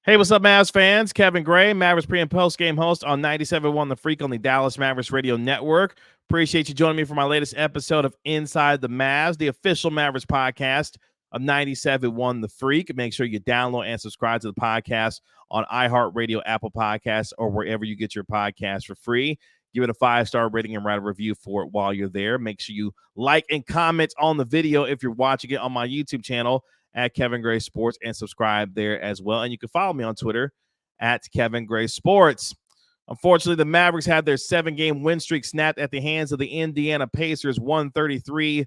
Hey, what's up, Mavs fans? Kevin Gray, Mavericks pre- and post-game host on 97.1 The Freak on the Dallas Mavericks Radio Network. Appreciate you joining me for my latest episode of Inside The Mavs, the official Mavericks podcast of 97.1 The Freak. Make sure you download and subscribe to the podcast on iHeartRadio, Apple Podcasts, or wherever you get your podcasts for free. Give it a 5-star rating and write a review for it while you're there. Make sure you like and comment on the video if you're watching it on my YouTube channel at Kevin Gray Sports and subscribe there as well. And you can follow me on Twitter at Kevin Gray Sports. Unfortunately, the Mavericks had their 7-game win streak snapped at the hands of the Indiana Pacers, 133-111,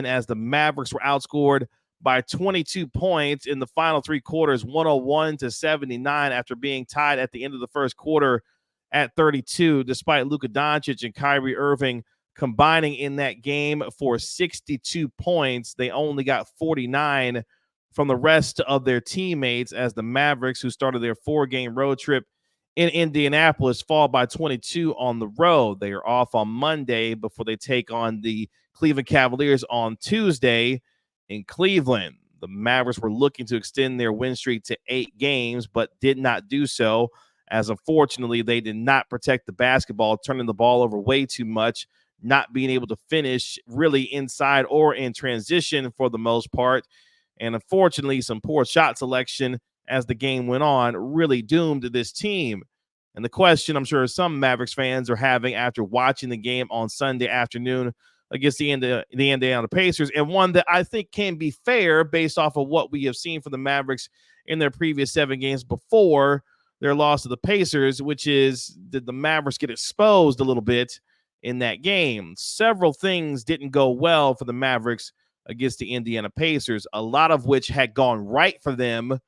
as the Mavericks were outscored by 22 points in the final 3 quarters, 101-79, after being tied at the end of the first quarter at 32, despite Luka Doncic and Kyrie Irving combining in that game for 62 points. They only got 49 from the rest of their teammates, as the Mavericks, who started their 4-game road trip in Indianapolis, fall by 22 on the road. They are off on Monday before they take on the Cleveland Cavaliers on Tuesday in Cleveland. The Mavericks were looking to extend their win streak to 8 games, but did not do so, as unfortunately they did not protect the basketball, turning the ball over way too much, not being able to finish really inside or in transition for the most part. And unfortunately, some poor shot selection as the game went on really doomed this team. And the question I'm sure some Mavericks fans are having after watching the game on Sunday afternoon against the Indiana Pacers, and one that I think can be fair based off of what we have seen from the Mavericks in their previous 7 games before their loss to the Pacers, which is, did the Mavericks get exposed a little bit in that game? Several things didn't go well for the Mavericks against the Indiana Pacers, a lot of which had gone right for them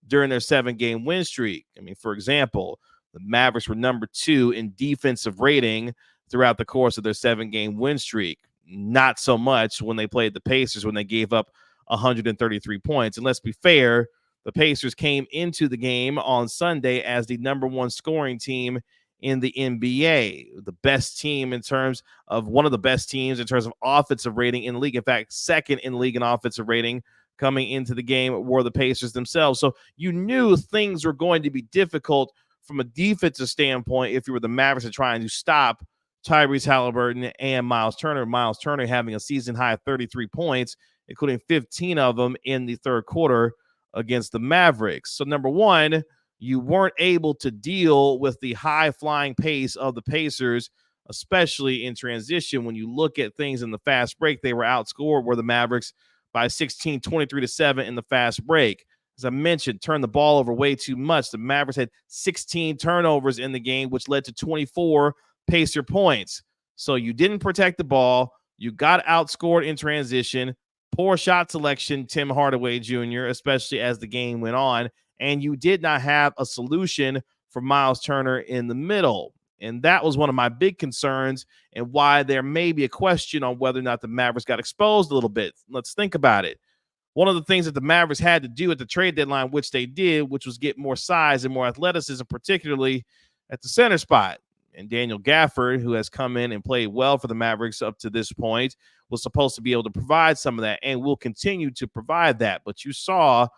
during their 7-game win streak. I mean, for example, the Mavericks were number 2 in defensive rating throughout the course of their 7-game win streak. Not so much when they played the Pacers, when they gave up 133 points. And let's be fair, the Pacers came into the game on Sunday as the number 1 scoring team in the NBA, the best team in terms of one of the best teams in terms of offensive rating in the league. In fact, second in the league in offensive rating coming into the game were the Pacers themselves. So you knew things were going to be difficult from a defensive standpoint if you were the Mavericks and trying to stop Tyrese Halliburton and Myles Turner. Myles Turner having a season high of 33 points, including 15 of them in the third quarter against the Mavericks. So number one, you weren't able to deal with the high-flying pace of the Pacers, especially in transition. When you look at things in the fast break, they were outscored, were the Mavericks, by 16, 23-7 in the fast break. As I mentioned, turned the ball over way too much. The Mavericks had 16 turnovers in the game, which led to 24 Pacer points. So you didn't protect the ball. You got outscored in transition. Poor shot selection, Tim Hardaway Jr., especially as the game went on. And you did not have a solution for Myles Turner in the middle. And that was one of my big concerns and why there may be a question on whether or not the Mavericks got exposed a little bit. Let's think about it. One of the things that the Mavericks had to do at the trade deadline, which they did, which was get more size and more athleticism, particularly at the center spot. And Daniel Gafford, who has come in and played well for the Mavericks up to this point, was supposed to be able to provide some of that and will continue to provide that. But you saw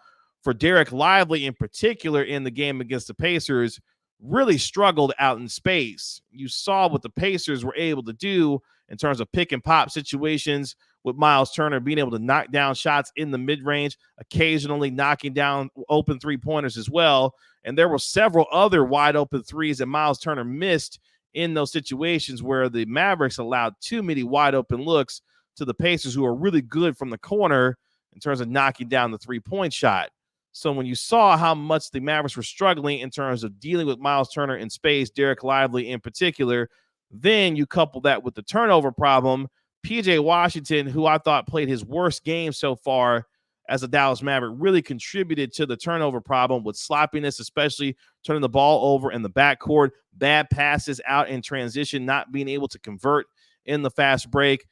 for Derek Lively in particular in the game against the Pacers, really struggled out in space. You saw what the Pacers were able to do in terms of pick and pop situations with Myles Turner being able to knock down shots in the mid-range, occasionally knocking down open three-pointers as well. And there were several other wide open threes that Myles Turner missed in those situations where the Mavericks allowed too many wide open looks to the Pacers, who are really good from the corner in terms of knocking down the three-point shot. So when you saw how much the Mavericks were struggling in terms of dealing with Myles Turner in space, Derek Lively in particular, then you couple that with the turnover problem. PJ Washington, who I thought played his worst game so far as a Dallas Maverick, really contributed to the turnover problem with sloppiness, especially turning the ball over in the backcourt, bad passes out in transition, not being able to convert in the fast break.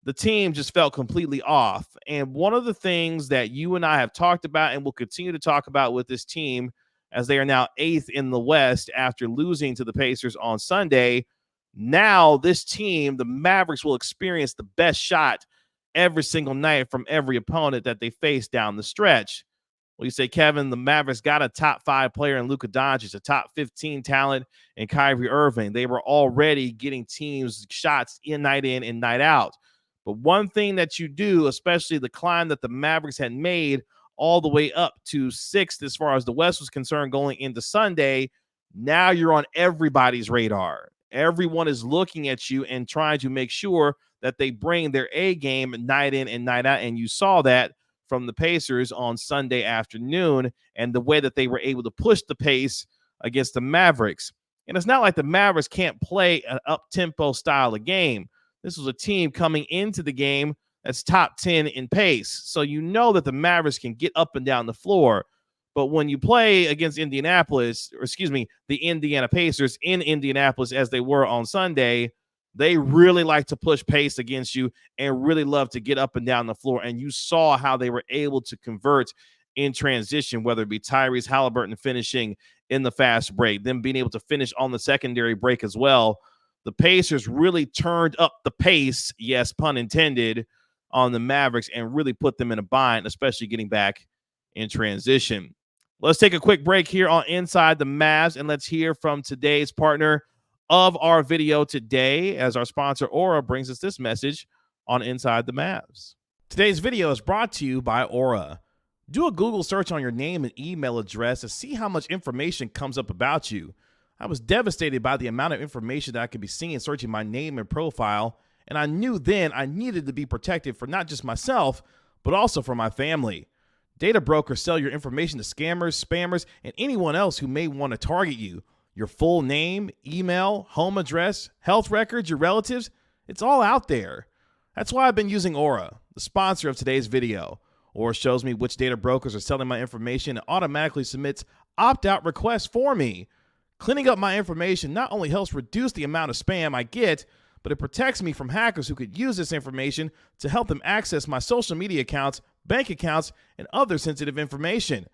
The team just felt completely off. And one of the things that you and I have talked about and will continue to talk about with this team, as they are now 8th in the West after losing to the Pacers on Sunday, now this team, the Mavericks, will experience the best shot every single night from every opponent that they face down the stretch. Well, you say, Kevin, the Mavericks got a top 5 player in Luka Doncic, a top 15 talent in Kyrie Irving. They were already getting teams shots in and night out. But one thing that you do, especially the climb that the Mavericks had made all the way up to 6th as far as the West was concerned going into Sunday, now you're on everybody's radar. Everyone is looking at you and trying to make sure that they bring their A game night in and night out. And you saw that from the Pacers on Sunday afternoon and the way that they were able to push the pace against the Mavericks. And it's not like the Mavericks can't play an up-tempo style of game. This was a team coming into the game that's top 10 in pace. So you know that the Mavericks can get up and down the floor. But when you play against the Indiana Pacers in Indianapolis as they were on Sunday, they really like to push pace against you and really love to get up and down the floor. And you saw how they were able to convert in transition, whether it be Tyrese Halliburton finishing in the fast break, them being able to finish on the secondary break as well. The Pacers really turned up the pace, yes, pun intended, on the Mavericks and really put them in a bind, especially getting back in transition. Let's take a quick break here on Inside the Mavs, and let's hear from today's partner of our video today as our sponsor, Aura, brings us this message on Inside the Mavs. Today's video is brought to you by Aura. Do a Google search on your name and email address to see how much information comes up about you. I was devastated by the amount of information that I could be seeing searching my name and profile, and I knew then I needed to be protected for not just myself, but also for my family. Data brokers sell your information to scammers, spammers, and anyone else who may want to target you. Your full name, email, home address, health records, your relatives, it's all out there. That's why I've been using Aura, the sponsor of today's video. Aura shows me which data brokers are selling my information and automatically submits opt-out requests for me. Cleaning up my information not only helps reduce the amount of spam I get, but it protects me from hackers who could use this information to help them access my social media accounts, bank accounts, and other sensitive information.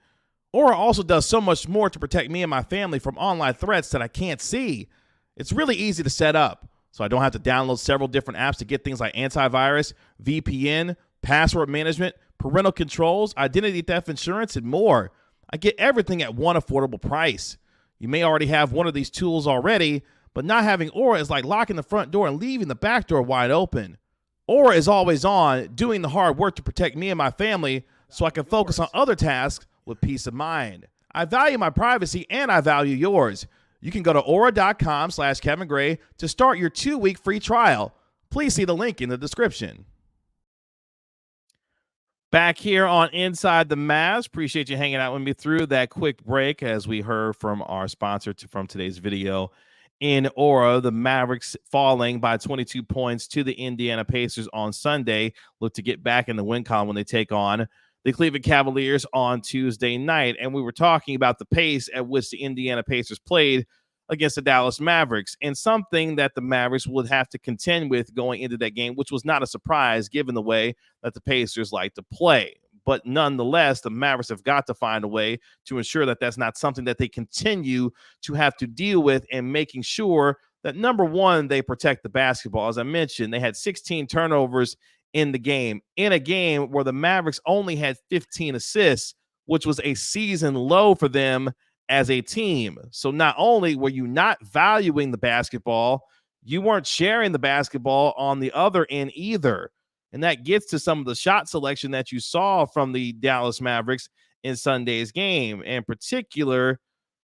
Aura also does so much more to protect me and my family from online threats that I can't see. It's really easy to set up, so I don't have to download several different apps to get things like antivirus, VPN, password management, parental controls, identity theft insurance, and more. I get everything at one affordable price. You may already have one of these tools already, but not having Aura is like locking the front door and leaving the back door wide open. Aura is always on, doing the hard work to protect me and my family so I can focus on other tasks with peace of mind. I value my privacy and I value yours. You can go to aura.com/Kevin Gray to start your 2-week free trial. Please see the link in the description. Back here on Inside the Mavs. Appreciate you hanging out with me through that quick break as we heard from our sponsor from today's video in Aura. The Mavericks falling by 22 points to the Indiana Pacers on Sunday. Look to get back in the win column when they take on the Cleveland Cavaliers on Tuesday night. And we were talking about the pace at which the Indiana Pacers played against the Dallas Mavericks, and something that the Mavericks would have to contend with going into that game, which was not a surprise given the way that the Pacers like to play. But nonetheless, the Mavericks have got to find a way to ensure that that's not something that they continue to have to deal with, and making sure that, number one, they protect the basketball. As I mentioned, they had 16 turnovers in the game, in a game where the Mavericks only had 15 assists, which was a season low for them as a team. So not only were you not valuing the basketball, you weren't sharing the basketball on the other end either. And that gets to some of the shot selection that you saw from the Dallas Mavericks in Sunday's game. In particular,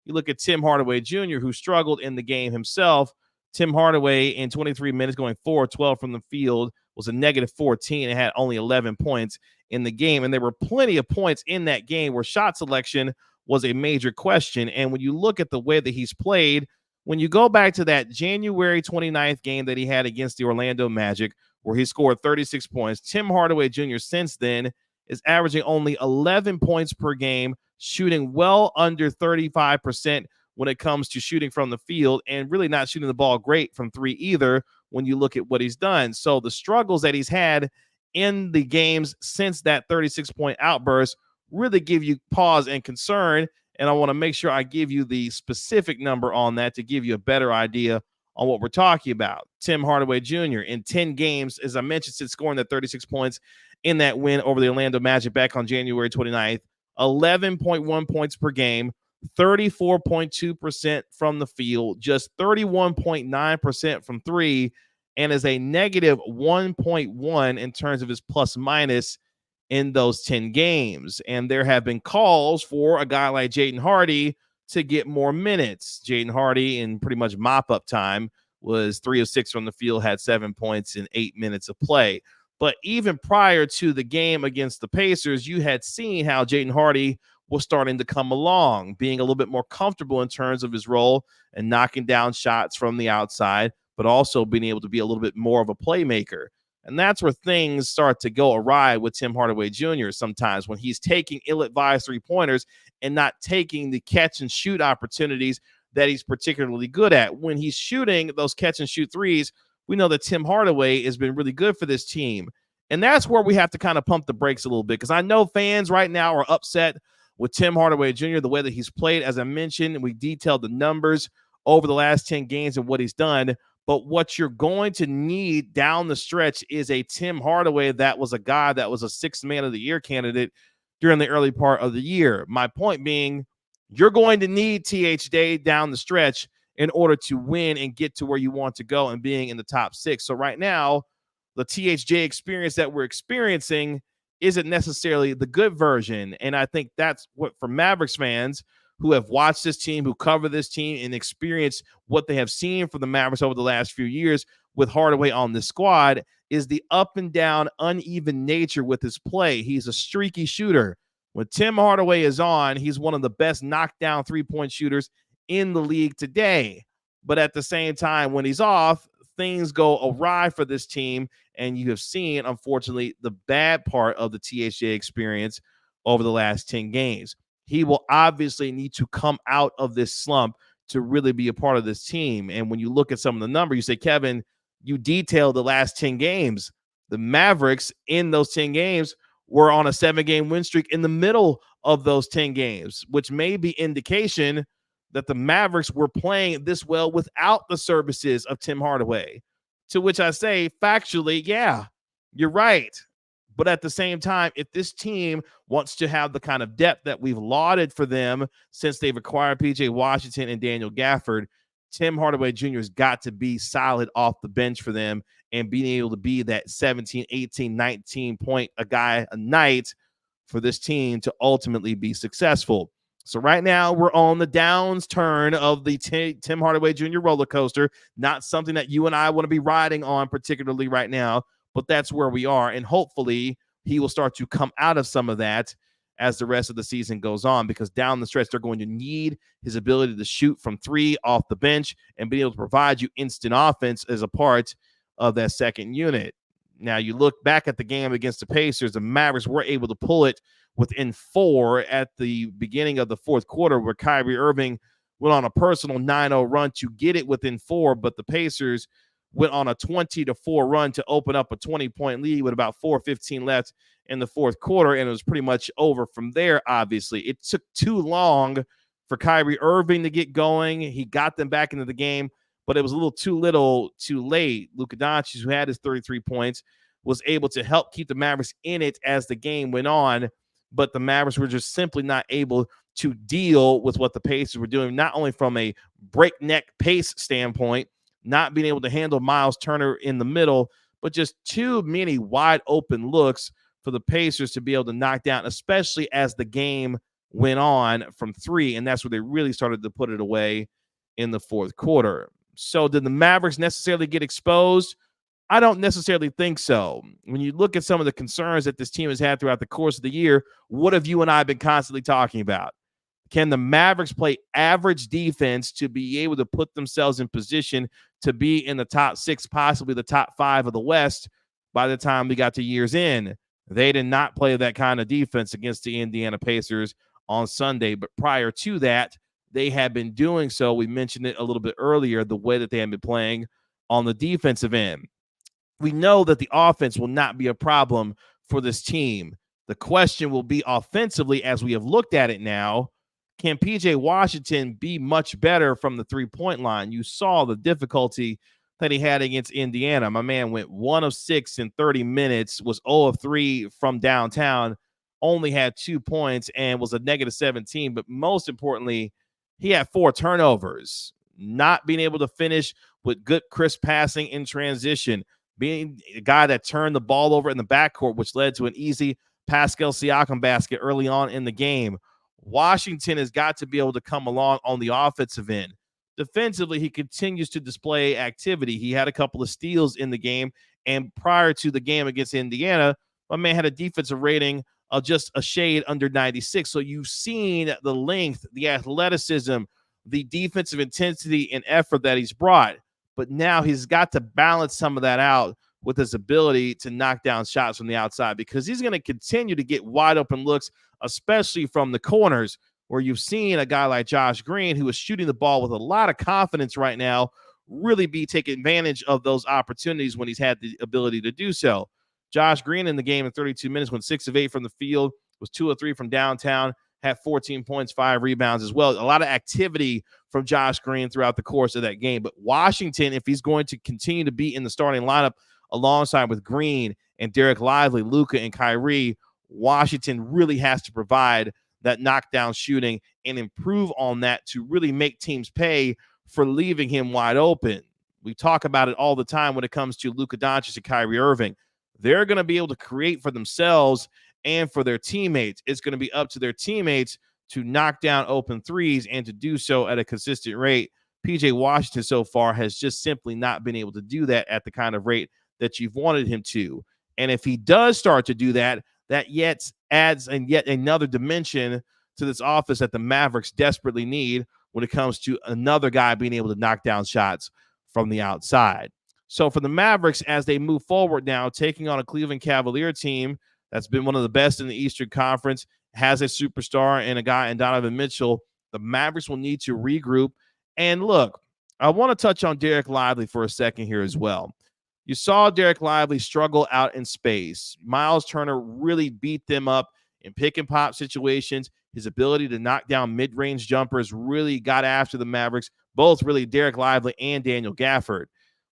you look at Tim Hardaway Jr., who struggled in the game himself. Tim Hardaway, in 23 minutes, going 4-12 from the field, was a -14 and had only 11 points in the game. And there were plenty of points in that game where shot selection was a major question. And when you look at the way that he's played, when you go back to that January 29th game that he had against the Orlando Magic, where he scored 36 points, Tim Hardaway Jr. since then is averaging only 11 points per game, shooting well under 35% when it comes to shooting from the field, and really not shooting the ball great from three either when you look at what he's done. So the struggles that he's had in the games since that 36-point outburst really give you pause and concern, and I want to make sure I give you the specific number on that to give you a better idea on what we're talking about. Tim Hardaway Jr. in 10 games, as I mentioned, since scoring that 36 points in that win over the Orlando Magic back on January 29th, 11.1 points per game, 34.2% from the field, just 31.9% from three, and is a negative 1.1 in terms of his plus minus in those 10 games. And there have been calls for a guy like Jaden Hardy to get more minutes. Jaden Hardy, in pretty much mop-up time, was 3 of 6 from the field, had 7 points in 8 minutes of play. But even prior to the game against the Pacers, you had seen how Jaden Hardy was starting to come along, being a little bit more comfortable in terms of his role and knocking down shots from the outside, but also being able to be a little bit more of a playmaker. And that's where things start to go awry with Tim Hardaway Jr. sometimes, when he's taking ill-advised three-pointers and not taking the catch-and-shoot opportunities that he's particularly good at. When he's shooting those catch-and-shoot threes, we know that Tim Hardaway has been really good for this team. And that's where we have to kind of pump the brakes a little bit, because I know fans right now are upset with Tim Hardaway Jr., the way that he's played. As I mentioned, we detailed the numbers over the last 10 games and what he's done. But what you're going to need down the stretch is a Tim Hardaway that was a guy that was a sixth man of the year candidate during the early part of the year. My point being, you're going to need THJ down the stretch in order to win and get to where you want to go and being in the top six. So right now, the THJ experience that we're experiencing isn't necessarily the good version. And I think that's what, for Mavericks fans who have watched this team, who cover this team, and experienced what they have seen from the Mavericks over the last few years with Hardaway on this squad, is the up and down, uneven nature with his play. He's a streaky shooter. When Tim Hardaway is on, he's one of the best knockdown three-point shooters in the league today. But at the same time, when he's off, things go awry for this team, and you have seen, unfortunately, the bad part of the THJ experience over the last 10 games. He will obviously need to come out of this slump to really be a part of this team. And when you look at some of the numbers, you say, Kevin, you detailed the last 10 games. The Mavericks in those 10 games were on a 7-game win streak in the middle of those 10 games, which may be indication that the Mavericks were playing this well without the services of Tim Hardaway. To which I say, factually, yeah, you're right. But at the same time, if this team wants to have the kind of depth that we've lauded for them since they've acquired P.J. Washington and Daniel Gafford, Tim Hardaway Jr. has got to be solid off the bench for them and being able to be that 17, 18, 19 point a guy a night for this team to ultimately be successful. So right now we're on the downs turn of the Tim Hardaway Jr. roller coaster, not something that you and I want to be riding on particularly right now, but that's where we are. And hopefully he will start to come out of some of that as the rest of the season goes on, because down the stretch, they're going to need his ability to shoot from three off the bench and be able to provide you instant offense as a part of that second unit. Now, you look back at the game against the Pacers, the Mavericks were able to pull it within 4 at the beginning of the fourth quarter, where Kyrie Irving went on a personal 9-0 run to get it within 4, but the Pacers went on a 20-4 run to open up a 20-point lead with about 4:15 left in the fourth quarter, and it was pretty much over from there, obviously. It took too long for Kyrie Irving to get going. He got them back into the game, but it was a little too late. Luka Doncic, who had his 33 points, was able to help keep the Mavericks in it as the game went on, but the Mavericks were just simply not able to deal with what the Pacers were doing, not only from a breakneck pace standpoint, not being able to handle Myles Turner in the middle, but just too many wide open looks for the Pacers to be able to knock down, especially as the game went on from 3, and that's where they really started to put it away in the fourth quarter. So did the Mavericks necessarily get exposed? I don't necessarily think so. When you look at some of the concerns that this team has had throughout the course of the year, what have you and I been constantly talking about? Can the Mavericks play average defense to be able to put themselves in position to be in the top 6, possibly the top 5 of the West by the time we got to year's end? They did not play that kind of defense against the Indiana Pacers on Sunday, but prior to that, they had been doing so. We mentioned it a little bit earlier, the way that they had been playing on the defensive end. We know that the offense will not be a problem for this team. The question will be offensively, as we have looked at it now. Can P.J. Washington be much better from the three-point line? You saw the difficulty that he had against Indiana. My man went 1 of 6 in 30 minutes, was 0 of 3 from downtown. only had 2 points and was a negative 17. But most importantly, he had 4 turnovers, not being able to finish with good, crisp passing in transition, being a guy that turned the ball over in the backcourt, which led to an easy Pascal Siakam basket early on in the game. Washington has got to be able to come along on the offensive end. Defensively, he continues to display activity. He had a couple of steals in the game, and prior to the game against Indiana, my man had a defensive rating of just a shade under 96. So you've seen the length, the athleticism, the defensive intensity and effort that he's brought. But now he's got to balance some of that out with his ability to knock down shots from the outside, because he's going to continue to get wide open looks, especially from the corners, where you've seen a guy like Josh Green, who is shooting the ball with a lot of confidence right now, really be taking advantage of those opportunities when he's had the ability to do so. Josh Green in the game in 32 minutes went 6 of 8 from the field, was 2 of 3 from downtown, had 14 points, 5 rebounds as well. A lot of activity from Josh Green throughout the course of that game. But Washington, if he's going to continue to be in the starting lineup alongside with Green and Derek Lively, Luka, and Kyrie, Washington really has to provide that knockdown shooting and improve on that to really make teams pay for leaving him wide open. We talk about it all the time when it comes to Luka Doncic and Kyrie Irving. They're going to be able to create for themselves and for their teammates. It's going to be up to their teammates to knock down open threes and to do so at a consistent rate. PJ Washington so far has just simply not been able to do that at the kind of rate that you've wanted him to. And if he does start to do that, that yet adds yet another dimension to this offense that the Mavericks desperately need when it comes to another guy being able to knock down shots from the outside. So for the Mavericks, as they move forward now, taking on a Cleveland Cavalier team that's been one of the best in the Eastern Conference, has a superstar and a guy in Donovan Mitchell, the Mavericks will need to regroup. And look, I want to touch on Derek Lively for a second here as well. You saw Derek Lively struggle out in space. Myles Turner really beat them up in pick and pop situations. His ability to knock down mid-range jumpers really got after the Mavericks, both really Derek Lively and Daniel Gafford.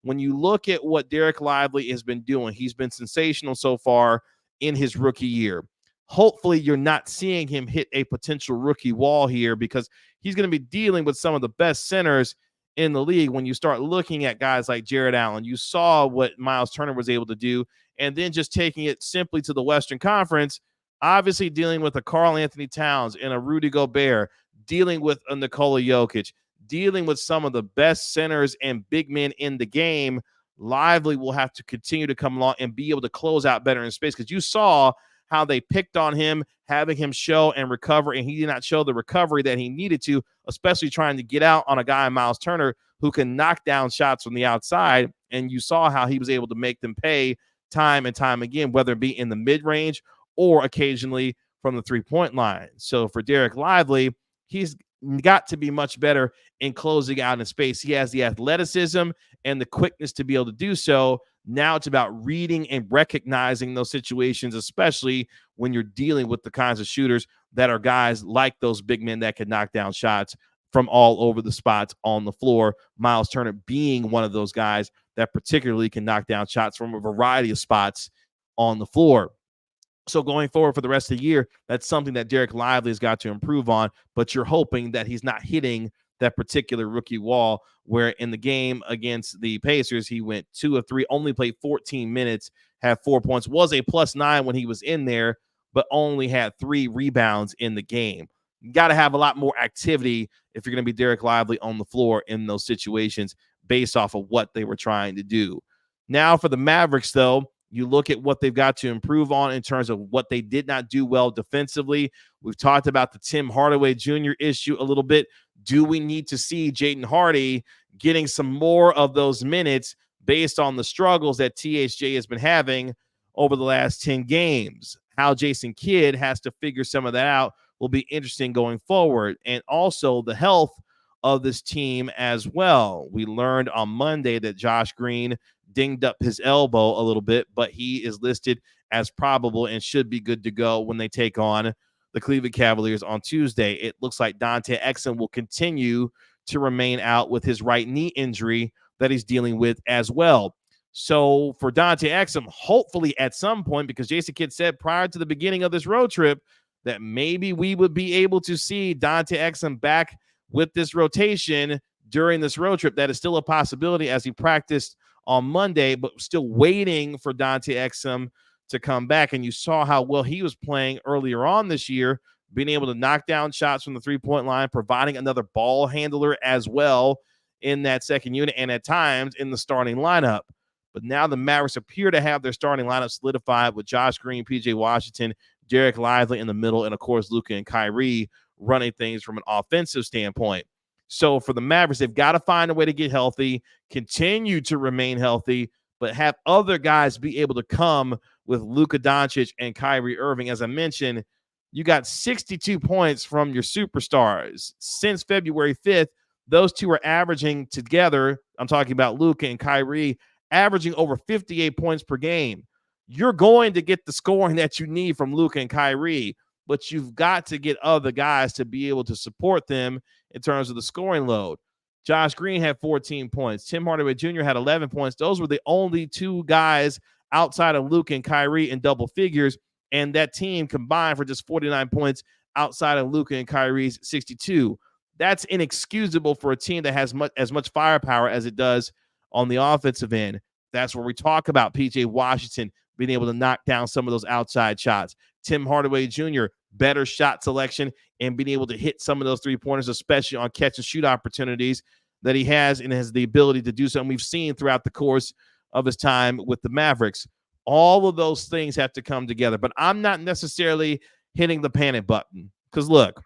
When you look at what Derek Lively has been doing, he's been sensational so far in his rookie year. Hopefully you're not seeing him hit a potential rookie wall here, because he's going to be dealing with some of the best centers in the league. When you start looking at guys like Jared Allen, you saw what Myles Turner was able to do, and then just taking it simply to the Western Conference, obviously dealing with a Karl Anthony Towns and a Rudy Gobert, dealing with a Nikola Jokic, dealing with some of the best centers and big men in the game. Lively will have to continue to come along and be able to close out better in space, because you saw how they picked on him, having him show and recover, and he did not show the recovery that he needed to, especially trying to get out on a guy, Myles Turner, who can knock down shots from the outside. And you saw how he was able to make them pay time and time again, whether it be in the mid-range or occasionally from the three-point line. So for Derek Lively, he's got to be much better in closing out in space. He has the athleticism and the quickness to be able to do so. Now it's about reading and recognizing those situations, especially when you're dealing with the kinds of shooters that are guys like those big men that can knock down shots from all over the spots on the floor. Myles Turner being one of those guys that particularly can knock down shots from a variety of spots on the floor. So going forward for the rest of the year, that's something that Derek Lively has got to improve on, but you're hoping that he's not hitting that particular rookie wall, where in the game against the Pacers, he went 2 of 3, only played 14 minutes, had 4 points, was a +9 when he was in there, but only had 3 rebounds in the game. You got to have a lot more activity if you're going to be Derek Lively on the floor in those situations based off of what they were trying to do. Now for the Mavericks, though, you look at what they've got to improve on in terms of what they did not do well defensively. We've talked about the Tim Hardaway Jr. issue a little bit. Do we need to see Jaden Hardy getting some more of those minutes based on the struggles that THJ has been having over the last 10 games? How Jason Kidd has to figure some of that out will be interesting going forward. And also the health of this team as well. We learned on Monday that Josh Green dinged up his elbow a little bit, but he is listed as probable and should be good to go when they take on the Cleveland Cavaliers on Tuesday. It looks like Dante Exum will continue to remain out with his right knee injury that he's dealing with as well. So for Dante Exum, hopefully at some point, because Jason Kidd said prior to the beginning of this road trip that maybe we would be able to see Dante Exum back with this rotation during this road trip. That is still a possibility as he practiced on Monday, but still waiting for Dante Exum to come back. And you saw how well he was playing earlier on this year, being able to knock down shots from the three-point line, providing another ball handler as well in that second unit and at times in the starting lineup. But now the Mavericks appear to have their starting lineup solidified with Josh Green, PJ Washington, Derek Lively in the middle, and of course Luka and Kyrie running things from an offensive standpoint. So for the Mavericks, they've got to find a way to get healthy, continue to remain healthy, but have other guys be able to come with Luka Doncic and Kyrie Irving. As I mentioned, you got 62 points from your superstars. Since February 5th, those two are averaging together, I'm talking about Luka and Kyrie, averaging over 58 points per game. You're going to get the scoring that you need from Luka and Kyrie, but you've got to get other guys to be able to support them in terms of the scoring load. Josh Green had 14 points. Tim Hardaway Jr. had 11 points. Those were the only two guys outside of Luka and Kyrie in double figures, and that team combined for just 49 points outside of Luka and Kyrie's 62. That's inexcusable for a team that has as much firepower as it does on the offensive end. That's where we talk about PJ Washington being able to knock down some of those outside shots. Tim Hardaway Jr., better shot selection and being able to hit some of those three-pointers, especially on catch-and-shoot opportunities that he has and has the ability to do so. And we've seen throughout the course of his time with the Mavericks. All of those things have to come together. But I'm not necessarily hitting the panic button because, look,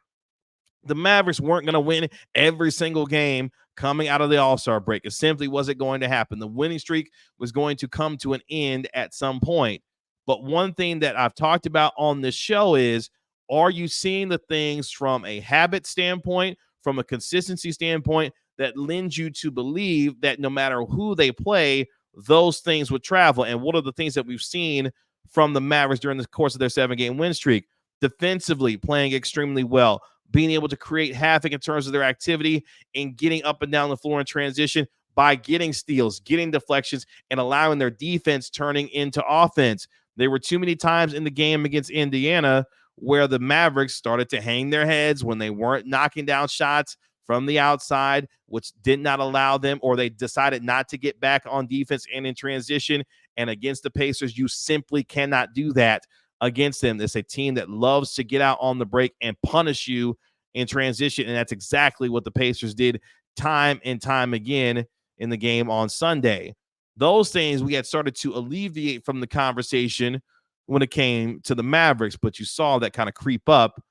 the Mavericks weren't going to win every single game coming out of the All-Star break. It simply wasn't going to happen. The winning streak was going to come to an end at some point. But one thing that I've talked about on this show is, are you seeing the things from a habit standpoint, from a consistency standpoint, that lends you to believe that no matter who they play, those things would travel? And what are the things that we've seen from the Mavericks during the course of their 7-game win streak? Defensively, playing extremely well, being able to create havoc in terms of their activity and getting up and down the floor in transition by getting steals, getting deflections, and allowing their defense turning into offense. There were too many times in the game against Indiana where the Mavericks started to hang their heads when they weren't knocking down shots from the outside, which did not allow them, or they decided not to get back on defense and in transition. And against the Pacers, you simply cannot do that against them. It's a team that loves to get out on the break and punish you in transition, and that's exactly what the Pacers did time and time again in the game on Sunday. Those things we had started to alleviate from the conversation when it came to the Mavericks, but you saw that kind of creep up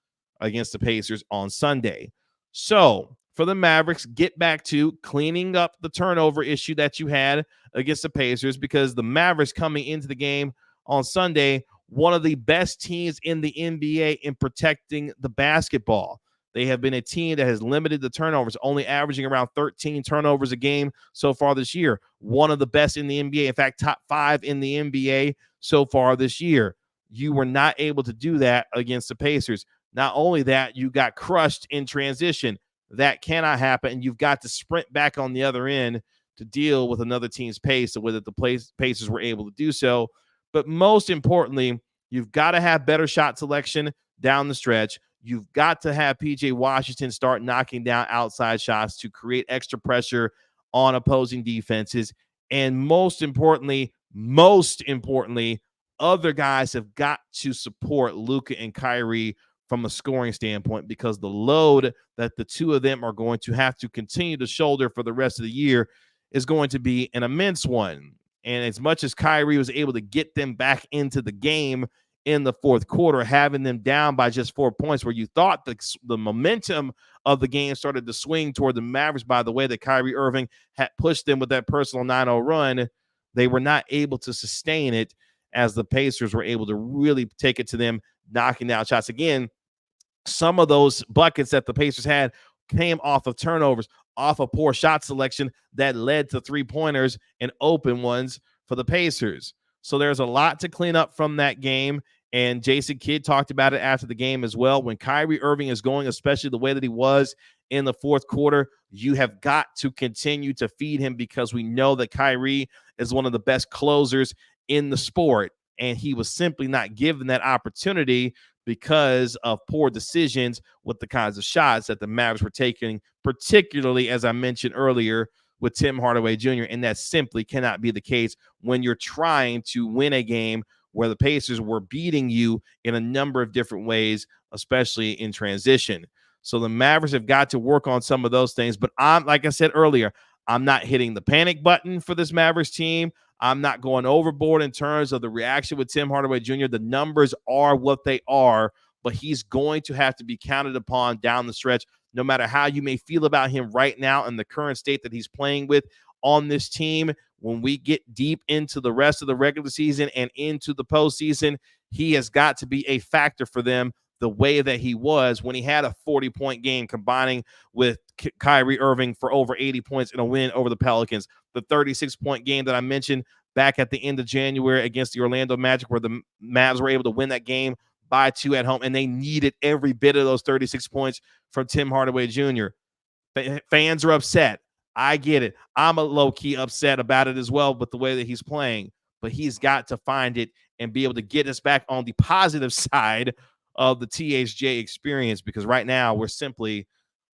against the Pacers on Sunday. So for the Mavericks, get back to cleaning up the turnover issue that you had against the Pacers, because the Mavericks coming into the game on Sunday, one of the best teams in the NBA in protecting the basketball. They have been a team that has limited the turnovers, only averaging around 13 turnovers a game so far this year. One of the best in the NBA. In fact, top 5 in the NBA so far this year. You were not able to do that against the Pacers. Not only that, you got crushed in transition. That cannot happen, and you've got to sprint back on the other end to deal with another team's pace, the way that the Pacers were able to do so. But most importantly, you've got to have better shot selection down the stretch. You've got to have PJ Washington start knocking down outside shots to create extra pressure on opposing defenses. And most importantly, other guys have got to support Luka and Kyrie from a scoring standpoint, because the load that the two of them are going to have to continue to shoulder for the rest of the year is going to be an immense one. And as much as Kyrie was able to get them back into the game in the fourth quarter, having them down by just 4 points, where you thought the momentum of the game started to swing toward the Mavericks by the way that Kyrie Irving had pushed them with that personal 9-0 run, they were not able to sustain it as the Pacers were able to really take it to them, knocking down shots. Again, some of those buckets that the Pacers had came off of turnovers, off of poor shot selection that led to three-pointers and open ones for the Pacers. So there's a lot to clean up from that game, And Jason Kidd talked about it after the game as well. When Kyrie Irving is going, especially the way that he was in the fourth quarter, you have got to continue to feed him, because we know that Kyrie is one of the best closers in the sport. And he was simply not given that opportunity because of poor decisions with the kinds of shots that the Mavericks were taking, particularly, as I mentioned earlier, with Tim Hardaway Jr. And that simply cannot be the case when you're trying to win a game where the Pacers were beating you in a number of different ways, especially in transition. So the Mavericks have got to work on some of those things. But like I said earlier, I'm not hitting the panic button for this Mavericks team. I'm not going overboard in terms of the reaction with Tim Hardaway Jr. The numbers are what they are, but he's going to have to be counted upon down the stretch, no matter how you may feel about him right now and the current state that he's playing with on this team. When we get deep into the rest of the regular season and into the postseason, he has got to be a factor for them the way that he was when he had a 40-point game, combining with Kyrie Irving for over 80 points in a win over the Pelicans. The 36-point game that I mentioned back at the end of January against the Orlando Magic, where the Mavs were able to win that game by 2 at home, and they needed every bit of those 36 points from Tim Hardaway Jr. Fans are upset. I get it. I'm a low-key upset about it as well with the way that he's playing, but he's got to find it and be able to get us back on the positive side of the THJ experience, because right now we're simply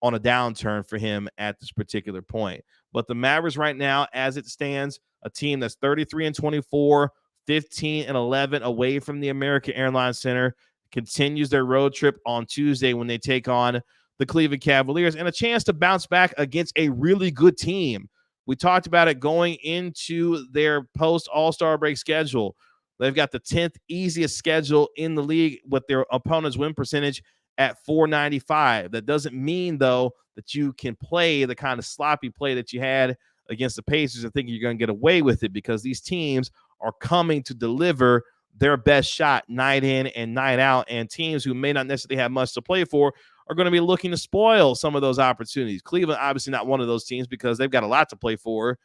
on a downturn for him at this particular point. But the Mavericks right now, as it stands, a team that's 33-24, 15-11 away from the American Airlines Center, continues their road trip on Tuesday when they take on the Cleveland Cavaliers, and a chance to bounce back against a really good team. We talked about it going into their post-All-Star break schedule. They've got the 10th easiest schedule in the league with their opponent's win percentage at .495. That doesn't mean, though, that you can play the kind of sloppy play that you had against the Pacers and think you're going to get away with it, because these teams are coming to deliver their best shot night in and night out, and teams who may not necessarily have much to play for are going to be looking to spoil some of those opportunities. Cleveland, obviously not one of those teams, because they've got a lot to play for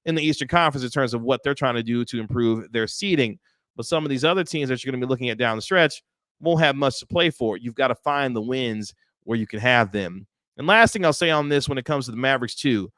in the Eastern Conference in terms of what they're trying to do to improve their seeding. But some of these other teams that you're going to be looking at down the stretch won't have much to play for. You've got to find the wins where you can have them. And last thing I'll say on this when it comes to the Mavericks too,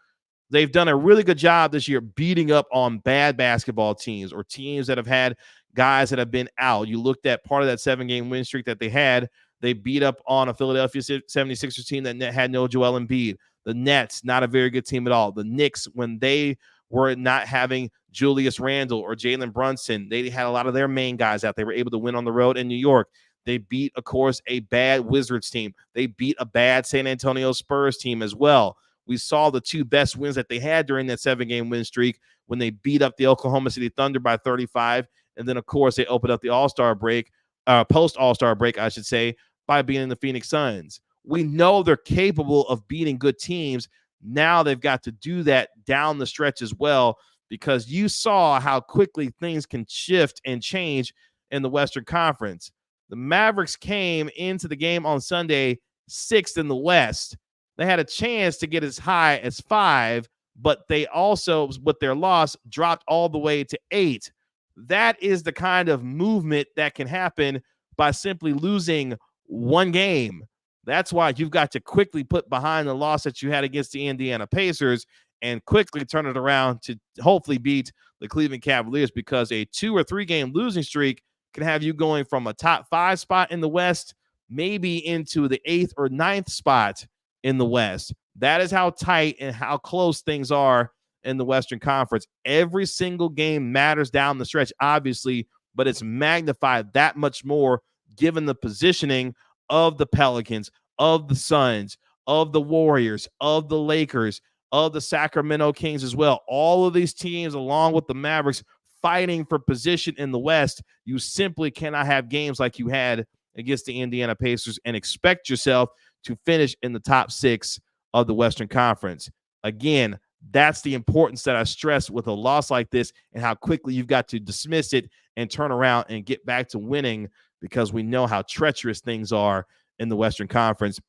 they've done a really good job this year beating up on bad basketball teams or teams that have had guys that have been out. You looked at part of that 7-game win streak that they had. They beat up on a Philadelphia 76ers team that had no Joel Embiid. The Nets, not a very good team at all. The Knicks, when they were not having Julius Randle or Jalen Brunson, they had a lot of their main guys out. They were able to win on the road in New York. They beat, of course, a bad Wizards team. They beat a bad San Antonio Spurs team as well. We saw the 2 best wins that they had during that 7-game win streak when they beat up the Oklahoma City Thunder by 35. And then, of course, they opened up the All-Star break, post-All-Star break, I should say, by beating the Phoenix Suns. We know they're capable of beating good teams. Now they've got to do that down the stretch as well, because you saw how quickly things can shift and change in the Western Conference. The Mavericks came into the game on Sunday 6th in the West. They had a chance to get as high as 5, but they also, with their loss, dropped all the way to 8. That is the kind of movement that can happen by simply losing one game. That's why you've got to quickly put behind the loss that you had against the Indiana Pacers and quickly turn it around to hopefully beat the Cleveland Cavaliers, because a 2 or 3 game losing streak can have you going from a top 5 spot in the West maybe into the 8th or 9th spot in the West. That is how tight and how close things are in the Western Conference. Every single game matters down the stretch, obviously, but it's magnified that much more given the positioning of the Pelicans, of the Suns, of the Warriors, of the Lakers, of the Sacramento Kings as well. All of these teams, along with the Mavericks, fighting for position in the West. You simply cannot have games like you had against the Indiana Pacers and expect yourself to finish in the top 6 of the Western Conference. Again, that's the importance that I stress with a loss like this, and how quickly you've got to dismiss it and turn around and get back to winning, because we know how treacherous things are in the Western Conference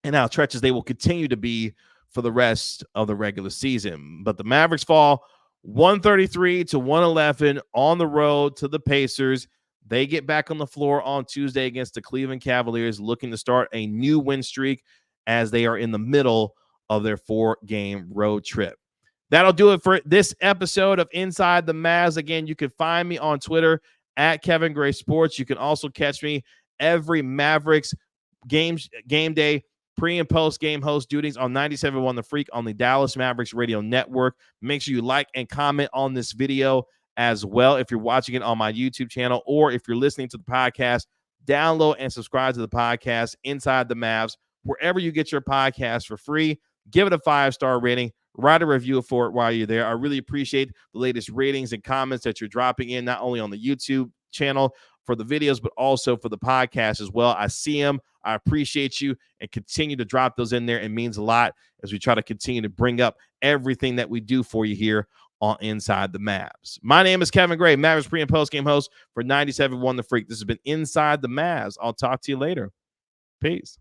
and how treacherous they will continue to be for the rest of the regular season. But the Mavericks fall 133-111 on the road to the Pacers. They get back on the floor on Tuesday against the Cleveland Cavaliers, looking to start a new win streak as they are in the middle of their 4-game road trip. That'll do it for this episode of Inside the Mavs. Again, you can find me on Twitter at Kevin Gray Sports. You can also catch me every Mavericks game day pre and post game host duties on 97.1 The Freak on the Dallas Mavericks radio network. Make sure you like and comment on this video as well if you're watching it on my YouTube channel, or if you're listening to the podcast, download and subscribe to the podcast Inside the Mavs wherever you get your podcast for free. Give it a 5-star rating. Write a review for it while you're there. I really appreciate the latest ratings and comments that you're dropping in, not only on the YouTube channel for the videos, but also for the podcast as well. I see them. I appreciate you, and continue to drop those in there. It means a lot as we try to continue to bring up everything that we do for you here on Inside the Mavs. My name is Kevin Gray, Mavericks pre and post game host for 97.1 The Freak. This has been Inside the Mavs. I'll talk to you later. Peace.